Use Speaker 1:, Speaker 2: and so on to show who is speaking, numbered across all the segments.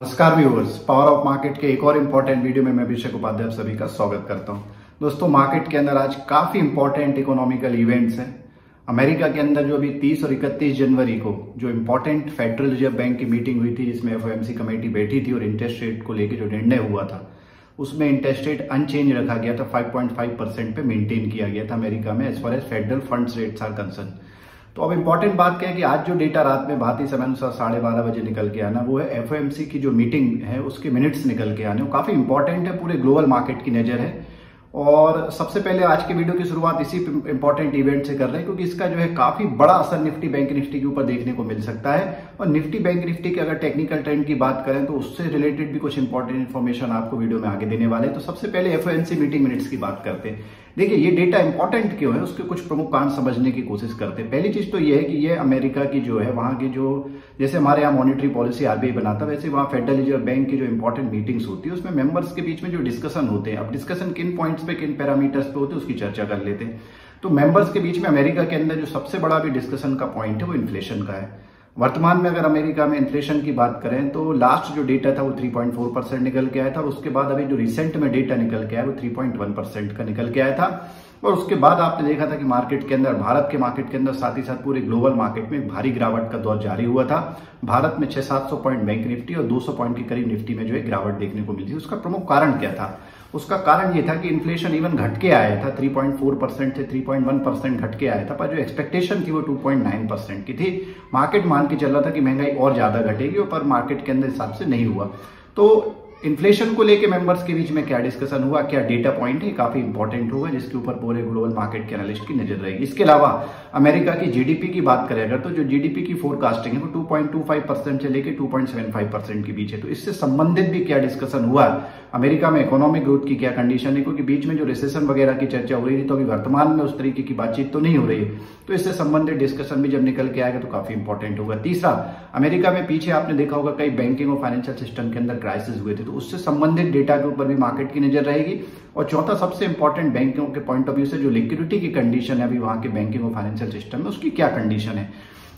Speaker 1: नमस्कार viewers, power of market के एक और इम्पोर्टेंट वीडियो में मैं अभिषेक उपाध्याय आप सभी का स्वागत करता हूं। दोस्तों, मार्केट के अंदर आज काफी इंपॉर्टेंट इकोनॉमिकल इवेंट्स हैं। अमेरिका के अंदर जो अभी 30 और 31 जनवरी को जो इम्पोर्टेंट फेडरल रिजर्व बैंक की मीटिंग हुई थी, जिसमें एफओएमसी कमेटी बैठी थी और इंटरेस्ट रेट को लेकर जो निर्णय हुआ था उसमें इंटरेस्ट रेट अनचेंज रखा गया था, 5.5% पे मेंटेन किया गया था अमेरिका में as far as federal funds rates are concern. तो अब इम्पोर्टेंट बात क्या है कि आज जो डेटा रात में भारतीय समय अनुसार 12:30 बजे निकल के आना, वो है एफओएमसी की जो मीटिंग है उसके मिनट्स निकल के आने। वो काफी इंपॉर्टेंट है, पूरे ग्लोबल मार्केट की नजर है। और सबसे पहले आज के वीडियो की शुरुआत इसी इंपॉर्टेंट इवेंट से कर रहे हैं, क्योंकि इसका जो है काफी बड़ा असर निफ्टी बैंक निफ्टी के ऊपर देखने को मिल सकता है। और निफ्टी बैंक निफ्टी के अगर टेक्निकल ट्रेंड की बात करें तो उससे रिलेटेड भी कुछ इंपॉर्टेंट इन्फॉर्मेशन आपको वीडियो में आगे देने वाले हैं। तो सबसे पहले एफओएमसी मीटिंग मिनट्स की बात करते हैं। देखिए, ये डेटा इंपॉर्टेंट क्यों है, उसके कुछ प्रमुख कारण समझने की कोशिश करते हैं। पहली चीज तो ये है कि ये अमेरिका की जो है वहां की जो, जैसे हमारे यहाँ मॉनेटरी पॉलिसी आरबीआई बनाता है, वैसे वहां फेडरल रिजर्व बैंक की जो इंपॉर्टेंट मीटिंग्स होती है उसमें मेंबर्स के बीच में जो डिस्कशन होते हैं, अब डिस्कशन किन पॉइंट्स पे किन पैरामीटर्स पे होते हैं उसकी चर्चा कर लेते हैं। तो मेंबर्स के बीच में अमेरिका के अंदर जो सबसे बड़ा भी डिस्कशन का पॉइंट है वो इन्फ्लेशन का है। वर्तमान में अगर अमेरिका में इन्फ्लेशन की बात करें तो लास्ट जो डेटा था वो 3.4% निकल के आया था, और उसके बाद अभी जो रिसेंट में डेटा निकल के आया वो 3.1% का निकल के आया था। और उसके बाद आपने देखा था कि मार्केट के अंदर, भारत के मार्केट के अंदर, साथ ही साथ पूरे ग्लोबल मार्केट में भारी गिरावट का दौर जारी हुआ था। भारत में 600-700 पॉइंट बैंक निफ्टी और 200 पॉइंट के करीब निफ्टी में जो है गिरावट देखने को मिली थी। उसका प्रमुख कारण क्या था? उसका कारण ये था कि इन्फ्लेशन इवन घट के आया था, 3.4% से 3.1% घट के आया था, पर जो एक्सपेक्टेशन थी वो 2.9% की थी। मार्केट मान के चल रहा था कि महंगाई और ज्यादा घटेगी, पर मार्केट के अंदर हिसाब से नहीं हुआ। तो इन्फ्लेशन को लेके मेंबर्स के बीच में क्या डिस्कशन हुआ, क्या डेटा पॉइंट है, काफी इंपॉर्टेंट होगा, जिसके ऊपर पूरे ग्लोबल मार्केट के एनालिस्ट की नजर रहेगी। इसके अलावा अमेरिका की जीडीपी की बात करें अगर, तो जो जीडीपी की फोरकास्टिंग है वो 2.25% से लेकर 2.75% के बीच है। तो इससे संबंधित भी क्या डिस्कशन हुआ, अमेरिका में इकोनॉमिक ग्रोथ की क्या कंडीशन है, क्योंकि बीच में जो रिसेशन वगैरह की चर्चा हो रही थी, तो अभी वर्तमान में उस तरीके की बातचीत तो नहीं हो रही है। तो इससे संबंधित डिस्कशन भी जब निकल के आएगा तो काफी इंपॉर्टेंट होगा। तीसरा, अमेरिका में पीछे आपने देखा होगा कई बैंकिंग और फाइनेंशियल सिस्टम के अंदर क्राइसिस हुए थे, तो उससे संबंधित डेटा के ऊपर भी मार्केट की नजर रहेगी। और चौथा, सबसे इंपॉर्टेंट बैंकों के पॉइंट ऑफ व्यू से जो लिक्विडिटी की कंडीशन है अभी वहां के बैंकिंग और फाइनेंशियल सिस्टम में, उसकी क्या कंडीशन है।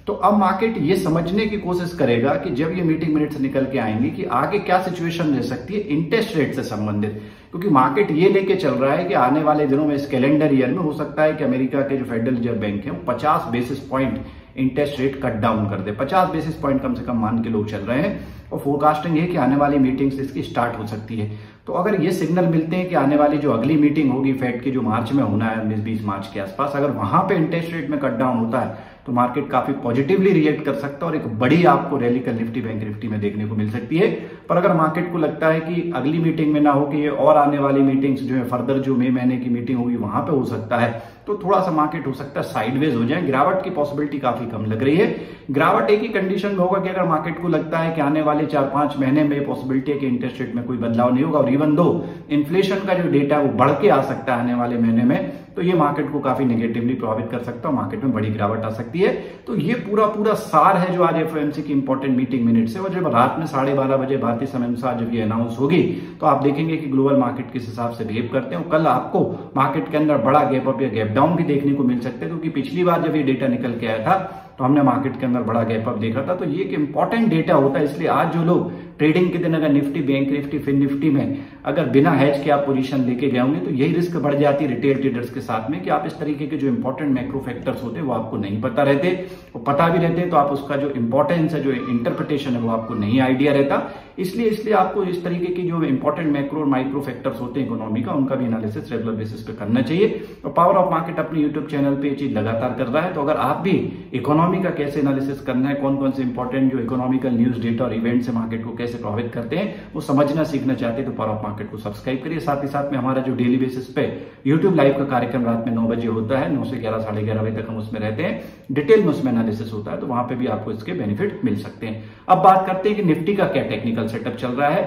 Speaker 1: तो अब मार्केट ये समझने की कोशिश करेगा कि जब ये मीटिंग मिनट्स निकल के आएंगे कि आगे क्या सिचुएशन रह सकती है इंटरेस्ट रेट से संबंधित, क्योंकि मार्केट ये लेके चल रहा है कि आने वाले दिनों में, इस कैलेंडर ईयर में, हो सकता है कि अमेरिका के जो फेडरल रिजर्व बैंक है वो 50 basis point interest rate cut down कर दे। 50 बेसिस पॉइंट कम से कम मान के लोग चल रहे हैं, और फोरकास्टिंग है कि आने वाली मीटिंग्स इसकी स्टार्ट हो सकती है। तो अगर ये सिग्नल मिलते हैं कि आने वाली जो अगली मीटिंग होगी फेड की, जो मार्च में होना है, 19-20 मार्च के आसपास, अगर वहां पे इंटरेस्ट रेट में कट डाउन होता है तो मार्केट काफी पॉजिटिवली रिएक्ट कर सकता है और एक बड़ी आपको रैली कल निफ्टी बैंक निफ्टी में देखने को मिल सकती है। पर अगर मार्केट को लगता है कि अगली मीटिंग में ना हो, कि ये और आने वाली मीटिंग्स जो है फर्दर जो मई महीने की मीटिंग होगी वहां पे हो सकता है, तो थोड़ा सा मार्केट हो सकता है साइडवेज हो जाए। गिरावट की पॉसिबिलिटी काफी कम लग रही है। गिरावट एक ही कंडीशन में होगा कि अगर मार्केट को लगता है कि आने वाले 4-5 महीने में पॉसिबिलिटी है कि इंटरेस्ट रेट में कोई बदलाव नहीं होगा, और इवन दो इन्फ्लेशन का जो डेटा है वो बढ़ के आ सकता है आने वाले महीने में, तो ये मार्केट को काफी नेगेटिवली प्रभावित कर सकता है, मार्केट में बड़ी गिरावट आ सकती है। तो ये पूरा सार है जो आज एफओएमसी की इंपॉर्टेंट मीटिंग मिनट्स है। और जब रात में 12:30 बजे भारतीय समय अनुसार जब ये अनाउंस होगी तो आप देखेंगे कि ग्लोबल मार्केट किस हिसाब से बिहेव करते हैं। कल आपको मार्केट के अंदर बड़ा गैप अप या गैप डाउन भी देखने को मिल सकते हैं, क्योंकि पिछली बार जब ये डेटा निकल के आया था तो हमने मार्केट के अंदर बड़ा गैप अप देखा था। तो ये एक इंपॉर्टेंट डेटा होता है, इसलिए आज जो लोग ट्रेडिंग के दिन अगर Nifty bank Nifty fin Nifty में अगर बिना हैज के आप पोजीशन लेके गए होंगे तो यही रिस्क बढ़ जाती है रिटेल ट्रेडर्स के साथ में, कि आप इस तरीके के जो इंपॉर्टेंट मैक्रो फैक्टर्स होते हैं वो आपको नहीं पता रहते, वो पता भी रहते हैं तो आप उसका जो इंपॉर्टेंस है, जो इंटरप्रिटेशन है, वो आपको नहीं आइडिया रहता। इसलिए आपको इस तरीके की जो इंपॉर्टेंट मैक्रो और माइक्रो फैक्टर्स होते हैं इकोनॉमी का, उनका भी एनालिसिस रेगुलर बेसिस पे करना चाहिए। तो पावर ऑफ मार्केट अपने यूट्यूब चैनल पे ये चीज लगातार कर रहा है। तो अगर आप भी इकोनॉमी का कैसे एनालिसिस करना है, कौन कौन से इंपॉर्टेंट जो इकोनॉमिकल न्यूज डेटा और इवेंट से मार्केट को कैसे प्रभावित करते हैं, वो समझना सीखना चाहते हैं तो पावर ऑफ मार्केट को सब्सक्राइब करिए। साथ ही साथ में हमारा जो डेली बेसिस पे यूट्यूब लाइव का कार्यक्रम रात में 9 बजे होता है, 9 से 11 साढ़े 11 बजे तक हम उसमें रहते हैं, डिटेल में उसमें एनालिसिस होता है, तो वहां पे भी आपको इसके बेनिफिट मिल सकते हैं। अब बात करते हैं कि निफ्टी का क्या टेक्निकल सेटअप चल रहा है।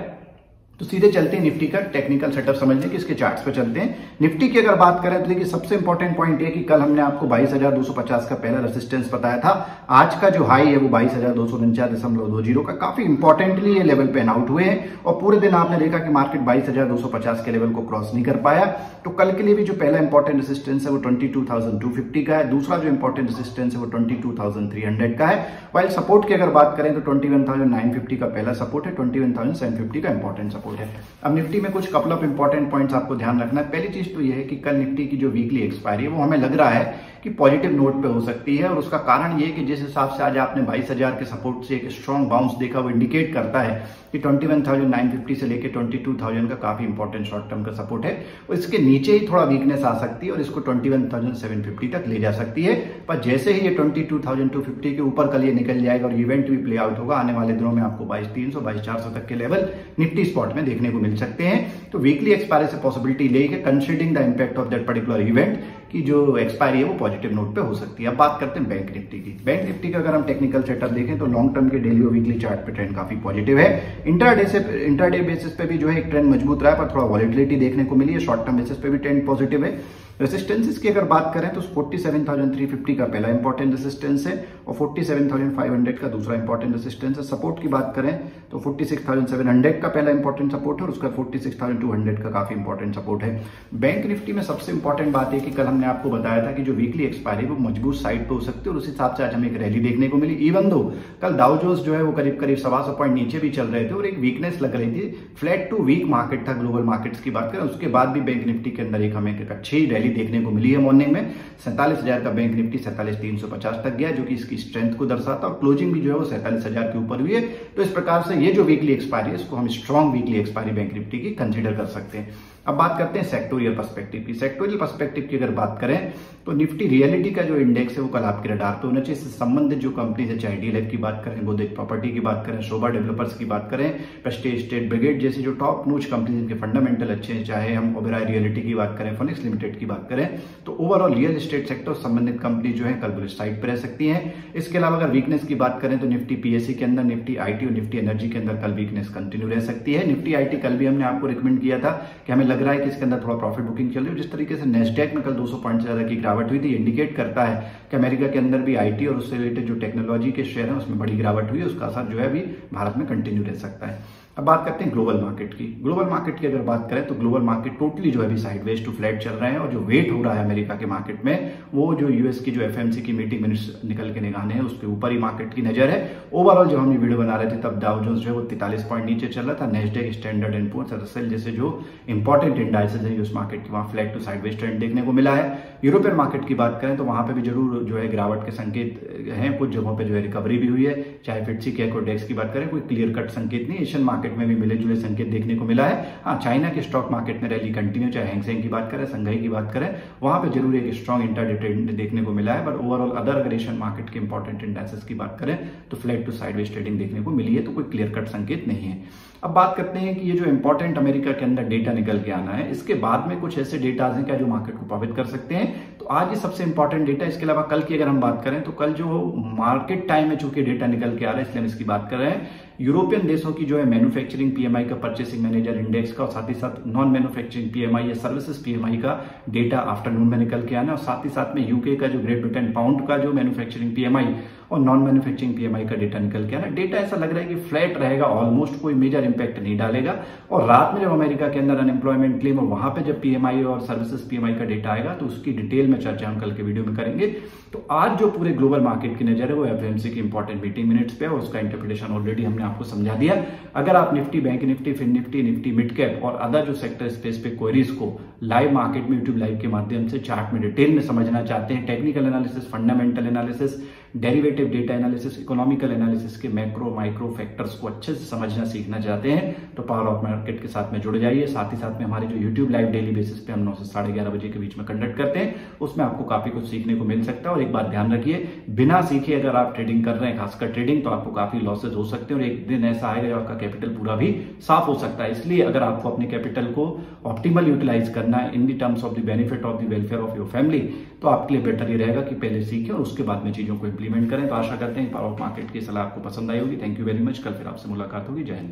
Speaker 1: तो सीधे चलते हैं निफ्टी का टेक्निकल सेटअप समझने की, इसके चार्ट्स पे चलते हैं। निफ्टी की अगर बात करें तो देखिए सबसे इंपॉर्टेंट पॉइंट ये कि कल हमने आपको 22,250 का पहला रेजिस्टेंस बताया था। आज का जो हाई है वो 22,249.20 का काफी इंपॉर्टेंटली ये लेवल पे आउट हुए हैं और पूरे दिन आपने देखा कि मार्केट 22,250 के लेवल को क्रॉस नहीं कर पाया। तो कल के लिए भी जो पहला इंपॉर्टेंट रेजिस्टेंस है वो 22,250 का है, दूसरा जो इंपॉर्टेंट रेजिस्टेंस है वो 22,300 का है। वाइल सपोर्ट की अगर बात करें तो 21,950 का पहला सपोर्ट है, 21,750 का इंपॉर्टेंट सपोर्ट है। अब निफ्टी में कुछ कपल ऑफ इंपॉर्टेंट पॉइंट्स आपको ध्यान रखना है। पहली चीज तो यह है कि कल निफ्टी की जो वीकली एक्सपायरी है वो हमें लग रहा है कि पॉजिटिव नोट पे हो सकती है और उसका कारण ये कि जिस हिसाब से आज आपने 22,000 के सपोर्ट से एक स्ट्रॉन्ग बाउंस देखा वो इंडिकेट करता है कि 21,950 से लेके 22,000 का काफी इंपॉर्टेंट शॉर्ट टर्म का सपोर्ट है और इसके नीचे ही थोड़ा वीकनेस आ सकती है और इसको 21,750 तक ले जा सकती है। पर जैसे ही ये 22,250 के ऊपर कल ये निकल जाएगा और इवेंट भी प्ले आउट होगा, आने वाले दिनों में आपको 22,300 22,400 तक के लेवल निफ्टी स्पॉट में देखने को मिल सकते हैं। तो वीकली एक्सपायरी से पॉसिबिलिटी लेके considering the impact of that particular event की जो एक्सपायरी है वो पॉजिटिव नोट पे हो सकती है। अब बात करते हैं बैंक निफ्टी की। बैंक निफ्टी का अगर हम टेक्निकल सेटअप देखें तो लॉन्ग टर्म के डेली और वीकली चार्ट पे ट्रेंड काफी पॉजिटिव है। इंट्राडे बेसिस पे भी जो है एक ट्रेंड मजबूत रहा है पर थोड़ा वॉलिटिलिटी देखने को मिली है। शॉर्ट टर्म बेसिस पे भी ट्रेंड पॉजिटिव है। रेसिस्टेंसेस की अगर बात करें तो 47,350 का पहला इंपॉर्टेंट रेसिस्टेंस है और 47,500 का दूसरा इंपॉर्टेंट रेसिस्टेंस है। सपोर्ट की बात करें तो 46,700 का पहला इंपॉर्टेंट सपोर्ट है और उसका 46,200 का काफी इंपॉर्टेंट सपोर्ट है। बैंक निफ्टी में सबसे इंपॉर्टेंट बात है कि कल हमने आपको बताया था कि जो वीकली एक्सपायरी वो मजबूत साइड पे हो सकती है और उस हिसाब से आज हमें एक रैली देखने को मिली। इवन दो कल डाउ जोन्स जो है वो करीब 125 पॉइंट नीचे भी चल रहे थे और एक वीकनेस लग रही थी। फ्लैट टू वीक मार्केट था ग्लोबल मार्केट्स की बात करें, उसके बाद भी बैंक निफ्टी के अंदर एक हमें अच्छी रैली देखने को मिली है। मॉर्निंग में 47,000 का बैंक निफ्टी 47,350 तक गया जो कि इसकी स्ट्रेंथ को दर्शाता है और क्लोजिंग भी जो है वो 47,000 के ऊपर हुई है। तो इस प्रकार से ये जो वीकली एक्सपायरी है इसको हम strong weekly expiry bank Nifty की कंसीडर कर सकते हैं। अब बात करते हैं सेक्टोरियल पर्सपेक्टिव की। सेक्टोरियल पर्सपेक्टिव की अगर बात करें तो निफ्टी रियलिटी का जो इंडेक्स है वो कल आपके रडार पे होना चाहिए। इससे संबंधित जो कंपनी है, चाहे डीएलएफ की बात करें, गोदरेज प्रॉपर्टी की बात करें, शोभा डेवलपर्स की बात करें, प्रेस्टीज स्टेट ब्रिगेड जैसी जो टॉप नोच कंपनी जिनके फंडामेंटल अच्छे हैं, चाहे हम ओबेरॉय रियलिटी की बात करें, फिनिक्स लिमिटेड की बात करें, तो ओवरऑल रियल एस्टेट सेक्टर संबंधित कंपनी जो है कल बुलिश साइड पर रह सकती है। इसके अलावा अगर वीकनेस की बात करें तो निफ्टी पीएससी के अंदर, निफ्टी आईटी और निफ्टी एनर्जी के अंदर कल वीकनेस कंटिन्यू रह सकती है। निफ्टी आईटी कल भी हमने आपको रिकमेंड किया था कि हमें लग रहा है कि इसके अंदर थोड़ा प्रॉफिट बुकिंग चल रही है। जिस तरीके से नेस्डैक में कल 200 पॉइंट से ज्यादा की गिरावट हुई थी, इंडिकेट करता है कि अमेरिका के अंदर भी आईटी और उससे रिलेटेड जो टेक्नोलॉजी के शेयर है उसमें बड़ी गिरावट हुई है। उसका असर जो है अभी भारत में कंटिन्यू रह सकता है। अब बात करते हैं ग्लोबल मार्केट की। ग्लोबल मार्केट की अगर बात करें तो ग्लोबल मार्केट टोटली जो है अभी साइडवेज टू फ्लैट चल रहे हैं और जो वेट हो रहा है अमेरिका के मार्केट में वो जो यूएस की जो एफएमसी की मीटिंग मिनट्स निकल के निकालने हैं उसके ऊपर ही मार्केट की नजर है। ओवरऑल जब हम ये वीडियो बना रहे थे तब डाउ जोन्स जो है वो 43 पॉइंट नीचे चल रहा था। Nasdaq, Standard and Poor's, Russell जैसे जो इंपॉर्टेंट इंडाइसेस है यूएस मार्केट की वहां फ्लैट टू साइडवेज ट्रेंड देखने को मिला है। यूरोपियन मार्केट की बात करें तो वहां पे भी जरूर जो है गिरावट के संकेत हैं, कुछ जगहों पे जो है रिकवरी भी हुई है। चाहे फिटसी कैको डेक्स की बात करें, कोई क्लियर कट संकेत नहीं। एशियन मार्केट में भी मिले जुले संकेत देखने को मिला है। हाँ, चाइना के स्टॉक मार्केट में रैली कंटिन्यू, चाहे हैंगसेंग की बात करें, संघाई की बात करें, वहां पे जरूर एक स्ट्रॉन्ग इंट्राडे ट्रेंड देखने को मिला है। बट ओवरऑल अदर अगर एशियन मार्केट के इंपॉर्टेंट इंडाइसेस की बात करें तो फ्लैट टू साइडवेज ट्रेडिंग देखने को मिली है, तो कोई क्लियर कट संकेत नहीं है। अब बात करते हैं कि ये जो इंपॉर्टेंट अमेरिका के अंदर डेटा निकल के आना है, इसके बाद में कुछ ऐसे डेटाज हैं क्या जो मार्केट को प्रभावित कर सकते हैं। तो आज ये सबसे इंपॉर्टेंट डेटा। इसके अलावा कल की अगर हम बात करें तो कल जो मार्केट टाइम में चूंकि डेटा निकल के आ रहा है इसलिए हम इसकी बात कर रहे हैं। यूरोपियन देशों की जो है मैन्युफैक्चरिंग पीएमआई का, परचेसिंग मैनेजर इंडेक्स का और साथ ही साथ नॉन मैन्युफैक्चरिंग पीएमआई या सर्विसेज पीएमआई का डेटा आफ्टरनून में निकल के आना और साथ ही साथ में यूके का जो ग्रेट ब्रिटेन पाउंड का जो मैन्युफैक्चरिंग पीएमआई और नॉन मैन्युफैक्चरिंग पीएमआई का डेटा निकल के आना। डेटा ऐसा लग रहा है कि फ्लैट रहेगा, ऑलमोस्ट कोई मेजर इंपैक्ट नहीं डालेगा। और रात में जब अमेरिका के अंदर अनएम्प्लॉयमेंट क्लेम और वहां पे जब पीएमआई और सर्विसेज पीएमआई का डेटा आएगा तो उसकी डिटेल में चर्चा हम कल के वीडियो में करेंगे। तो आज जो पूरे ग्लोबल मार्केट की नजर है वो एफएमसी की इंपॉर्टेंट मीटिंग मिनट्स पे और उसका इंटरप्रिटेशन ऑलरेडी हमने आपको समझा दिया। अगर आप Nifty, bank Nifty, fin Nifty, Nifty mid cap और अदर जो सेक्टर स्पेस पे क्वेरीज को लाइव मार्केट में यूट्यूब लाइव के माध्यम से चार्ट में डिटेल में समझना चाहते हैं, technical analysis, fundamental analysis, derivative data analysis, economical analysis के मैक्रो माइक्रो फैक्टर्स को अच्छे से समझना सीखना चाहते हैं तो पावर ऑफ मार्केट के साथ में जुड़ जाइए। साथ ही साथ में हमारे जो यूट्यूब लाइव डेली बेसिस पे हम 9 से 11:30 बजे के बीच में कंडक्ट करते हैं, उसमें आपको काफी कुछ सीखने को मिल सकता है। और एक बात ध्यान रखिए, बिना सीखे अगर आप ट्रेडिंग कर रहे हैं, खासकर ट्रेडिंग, तो आपको काफी लॉसेज हो सकते हैं और एक दिन ऐसा आएगा जब आपका कैपिटल पूरा भी साफ हो सकता है। इसलिए अगर आपको अपने कैपिटल को ऑप्टिमल यूटिलाइज करना है in the terms of the benefit of the welfare of your family, तो आपके लिए बेटर ये रहेगा कि पहले सीखें और उसके बाद में चीजों को इंप्लीमेंट करें। तो आशा करते हैं पावर ऑफ मार्केट की सलाह आपको पसंद आई होगी। Thank you very much. कल फिर आपसे मुलाकात होगी। जय हिंद।